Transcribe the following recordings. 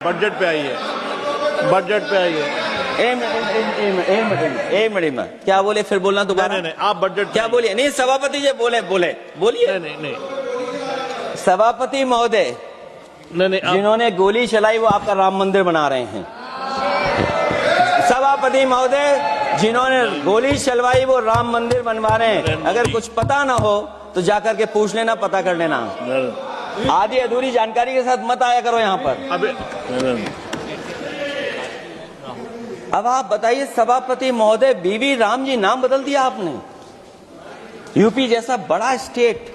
Budget पे आई है, budget पे आई है। एक मिनट में क्या बोले, फिर बोलना दोबारा। नहीं, आप बजट क्या बोलिए? नहीं, सभापति जी बोले बोलिए। नहीं सभापति महोदय, नहीं जिन्होंने गोली चलाई वो आपका राम मंदिर बना रहे हैं। सभापति महोदय, जिन्होंने गोली चलवाई वो राम मंदिर बनवा रहे हैं। अगर कुछ पता ना हो तो जाकर के पूछ लेना, पता कर लेना। आधी अधूरी जानकारी के साथ मत आया करो यहाँ पर। अब आप बताइए सभापति महोदय, बीवी राम जी नाम बदल दिया आपने। यूपी जैसा बड़ा स्टेट,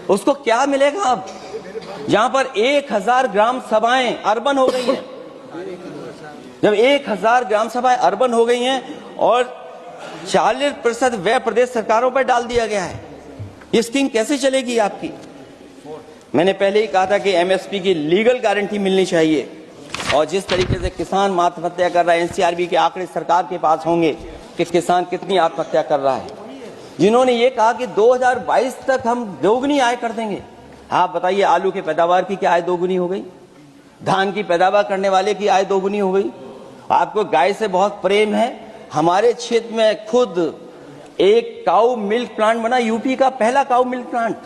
उसको क्या मिलेगा अब, जहां पर 1000 ग्राम सभाएं अर्बन हो गई हैं। जब 1000 ग्राम सभाएं अर्बन हो गई हैं और 40% व्यय प्रदेश सरकारों पर डाल दिया गया है, ये स्कीम कैसे चलेगी आपकी? मैंने पहले ही कहा था कि एमएसपी की लीगल गारंटी मिलनी चाहिए। और जिस तरीके से किसान आत्महत्या कर रहा है, एनसीआरबी के आंकड़े सरकार के पास होंगे कि किसान कितनी आत्महत्या कर रहा है। जिन्होंने ये कहा कि 2022 तक हम दोगुनी आय कर देंगे। आप बताइए, आलू की पैदावार की क्या आय दोगुनी हो गई? धान की पैदावार करने वाले की आय दोगुनी हो गई। आपको गाय से बहुत प्रेम है। हमारे क्षेत्र में खुद एक काऊ मिल्क प्लांट बना, यूपी का पहला काऊ मिल्क प्लांट।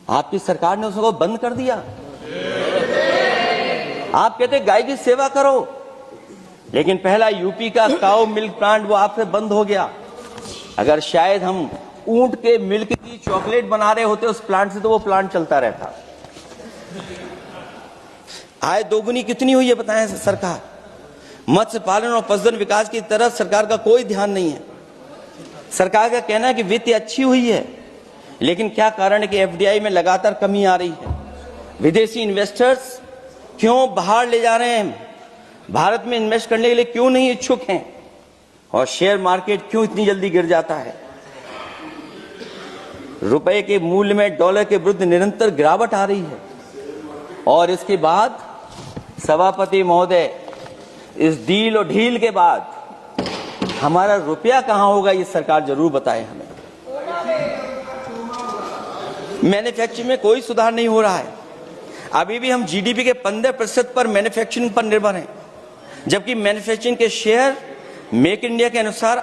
आपकी सरकार ने उसको बंद कर दिया। आप कहते गाय की सेवा करो, लेकिन पहला यूपी का काऊ मिल्क प्लांट वो आपसे बंद हो गया। अगर शायद हम ऊंट के मिल्क की चॉकलेट बना रहे होते उस प्लांट से, तो वो प्लांट चलता रहता। आय दोगुनी कितनी हुई है बताएं सरकार? मत्स्य पालन और पशुधन विकास की तरफ सरकार का कोई ध्यान नहीं है। सरकार का कहना है कि वित्त अच्छी हुई है, लेकिन क्या कारण है कि एफडीआई में लगातार कमी आ रही है? विदेशी इन्वेस्टर्स क्यों बाहर ले जा रहे हैं? भारत में इन्वेस्ट करने के लिए क्यों नहीं इच्छुक हैं? और शेयर मार्केट क्यों इतनी जल्दी गिर जाता है? रुपए के मूल्य में डॉलर के विरुद्ध निरंतर गिरावट आ रही है। और इसके बाद सभापति महोदय, इस डील और ढील के बाद हमारा रुपया कहां होगा, ये सरकार जरूर बताए हमें। मैन्युफैक्चरिंग में कोई सुधार नहीं हो रहा है। अभी भी हम जीडीपी के 15% पर मैन्युफैक्चरिंग पर निर्भर हैं, जबकि मैन्युफैक्चरिंग के शेयर मेक इंडिया के अनुसार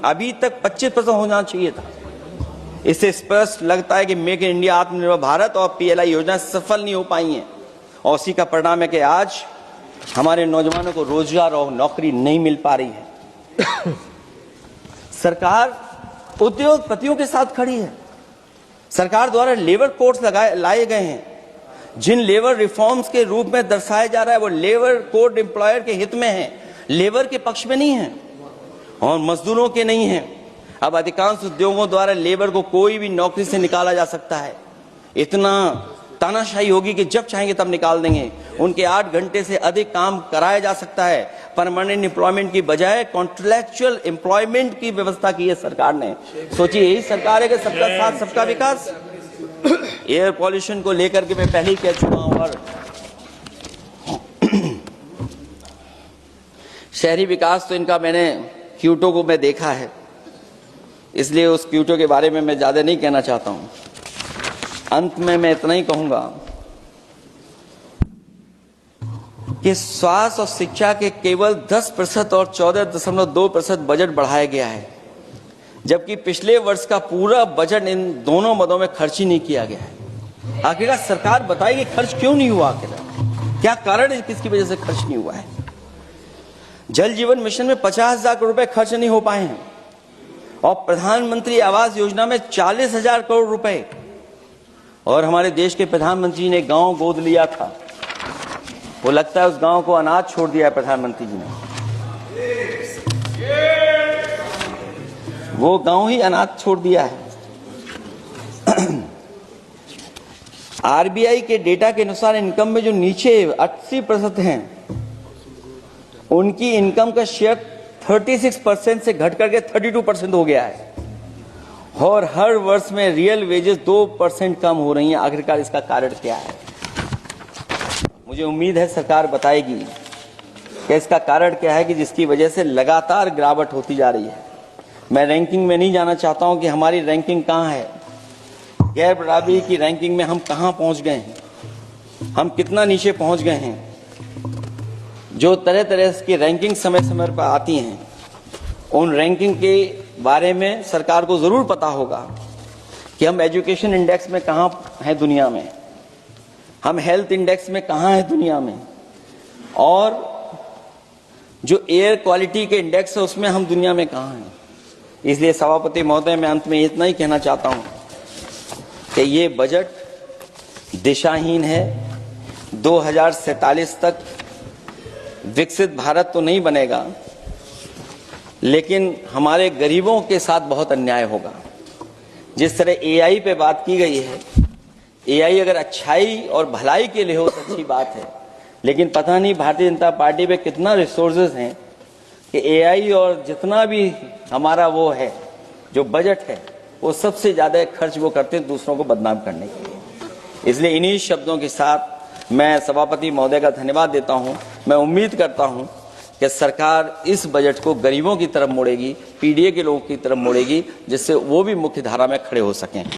अभी तक 25% होना चाहिए था। इससे स्पष्ट लगता है कि मेक इन इंडिया, आत्मनिर्भर भारत और पीएलआई योजना सफल नहीं हो पाई है। और उसी का परिणाम है कि आज हमारे नौजवानों को रोजगार और नौकरी नहीं मिल पा रही है। सरकार उद्योगपतियों के साथ खड़ी है। सरकार द्वारा लेबर कोड्स लाए गए हैं, जिन लेबर रिफॉर्म्स के रूप में दर्शाया जा रहा है वो लेबर कोड एम्प्लॉयर के हित में है, लेबर के पक्ष में नहीं है और मजदूरों के नहीं है। अब अधिकांश उद्योगों द्वारा लेबर को कोई भी नौकरी से निकाला जा सकता है। इतना तानाशाही होगी कि जब चाहेंगे तब निकाल देंगे। उनके 8 घंटे से अधिक काम कराया जा सकता है। परमानेंट एम्प्लॉयमेंट की बजाय कॉन्ट्रैक्चुअल एम्प्लॉयमेंट की व्यवस्था की है सरकार ने। सोचिए, यही सरकार है कि सबका साथ सबका विकास। एयर पॉल्यूशन को लेकर के मैं पहले ही कह चुका हूं। और शहरी विकास तो इनका मैंने क्यूटो को मैं देखा है, इसलिए उस क्यूटो के बारे में मैं ज्यादा नहीं कहना चाहता हूं। अंत में मैं इतना ही कहूंगा कि स्वास्थ्य और शिक्षा के केवल 10% और 14.2% बजट बढ़ाया गया है, जबकि पिछले वर्ष का पूरा बजट इन दोनों मदों में खर्च ही नहीं किया गया है। आखिरकार सरकार बताएगी खर्च क्यों नहीं हुआ, आखिर क्या कारण है, किसकी वजह से खर्च नहीं हुआ है? जल जीवन मिशन में 50,000 करोड़ रुपए खर्च नहीं हो पाए हैं और प्रधानमंत्री आवास योजना में 40,000 करोड़ रुपए। और हमारे देश के प्रधानमंत्री ने गांव गोद लिया था, वो लगता है उस गांव को अनाथ छोड़ दिया है प्रधानमंत्री जी ने। वो गांव ही अनाथ छोड़ दिया है। आरबीआई के डेटा के अनुसार इनकम में जो नीचे 80% हैं, उनकी इनकम का शेयर 36% से घट करके 32% हो गया है। और हर वर्ष में रियल वेजेस 2% कम हो रही हैं। आखिरकार इसका कारण क्या है? मुझे उम्मीद है सरकार बताएगी कि इसका कारण क्या है कि जिसकी वजह से लगातार गिरावट होती जा रही है। मैं रैंकिंग में नहीं जाना चाहता हूं कि हमारी रैंकिंग कहां है, गैर बराबरी की रैंकिंग में हम कहां पहुंच गए हैं। हम कितना नीचे पहुंच गए हैं। जो तरह तरह की रैंकिंग समय समय पर आती हैं, उन रैंकिंग के बारे में सरकार को जरूर पता होगा कि हम एजुकेशन इंडेक्स में कहां हैं दुनिया में, हम हेल्थ इंडेक्स में कहां हैं दुनिया में, और जो एयर क्वालिटी के इंडेक्स है उसमें हम दुनिया में कहां हैं। इसलिए सभापति महोदय, मैं अंत में इतना ही कहना चाहता हूं कि ये बजट दिशाहीन है। 2047 तक विकसित भारत तो नहीं बनेगा, लेकिन हमारे गरीबों के साथ बहुत अन्याय होगा। जिस तरह एआई पे बात की गई है, एआई अगर अच्छाई और भलाई के लिए हो तो अच्छी बात है, लेकिन पता नहीं भारतीय जनता पार्टी पे कितना रिसोर्सेज हैं कि एआई और जितना भी हमारा वो है जो बजट है, वो सबसे ज्यादा खर्च वो करते हैं दूसरों को बदनाम करने के लिए। इसलिए इन्हीं शब्दों के साथ मैं सभापति महोदय का धन्यवाद देता हूं। मैं उम्मीद करता हूं कि सरकार इस बजट को गरीबों की तरफ मोड़ेगी, पीडीए के लोगों की तरफ मोड़ेगी, जिससे वो भी मुख्य धारा में खड़े हो सकें।